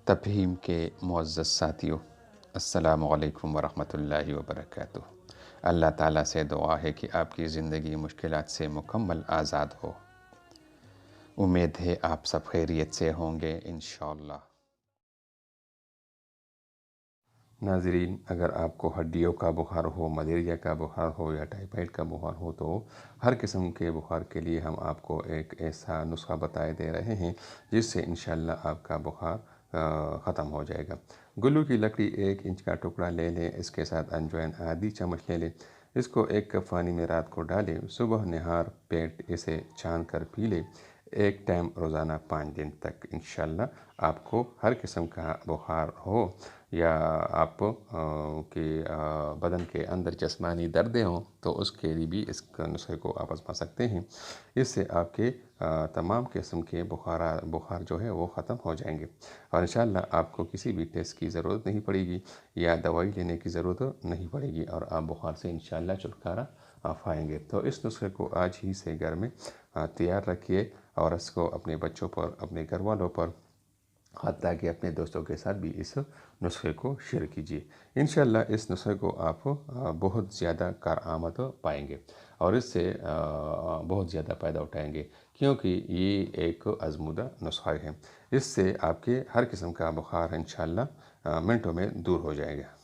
تفہیم کے معزز ساتھیوں، السلام علیکم ورحمۃ اللہ وبرکاتہ۔ اللہ تعالیٰ سے دعا ہے کہ آپ کی زندگی مشکلات سے مکمل آزاد ہو۔ امید ہے آپ سب خیریت سے ہوں گے انشاءاللہ۔ ناظرین، اگر آپ کو ہڈیوں کا بخار ہو، ملیریا کا بخار ہو یا ٹائیفائڈ کا بخار ہو تو ہر قسم کے بخار کے لیے ہم آپ کو ایک ایسا نسخہ بتائے دے رہے ہیں جس سے انشاءاللہ آپ کا بخار ختم ہو جائے گا۔ گلو کی لکڑی 1 انچ کا ٹکڑا لے لیں، اس کے ساتھ انجوائن آدھی چمچ لے لیں، اس کو 1 کپ پانی میں رات کو ڈالیں، صبح نہار پیٹ اسے چھان کر پی لیں، 1 ٹائم روزانہ 5 دن تک۔ انشاءاللہ آپ کو ہر قسم کا بخار ہو یا آپ کے بدن کے اندر جسمانی دردیں ہوں تو اس کے لیے بھی اس نسخے کو آپ آزما سکتے ہیں۔ اس سے آپ کے تمام قسم کے بخار جو ہے وہ ختم ہو جائیں گے، اور انشاءاللہ آپ کو کسی بھی ٹیسٹ کی ضرورت نہیں پڑے گی یا دوائی لینے کی ضرورت نہیں پڑے گی، اور آپ بخار سے انشاءاللہ چھٹکارا پائیں گے۔ تو اس نسخے کو آج ہی سے گھر میں تیار رکھیے اور اس کو اپنے بچوں پر، اپنے گھر والوں پر، حتیٰ کہ اپنے دوستوں کے ساتھ بھی اس نسخے کو شیئر کیجیے۔ انشاءاللہ اس نسخے کو آپ بہت زیادہ کارآمد پائیں گے اور اس سے بہت زیادہ فائدہ اٹھائیں گے، کیونکہ یہ ایک آزمودہ نسخہ ہے۔ اس سے آپ کے ہر قسم کا بخار انشاءاللہ منٹوں میں دور ہو جائے گا۔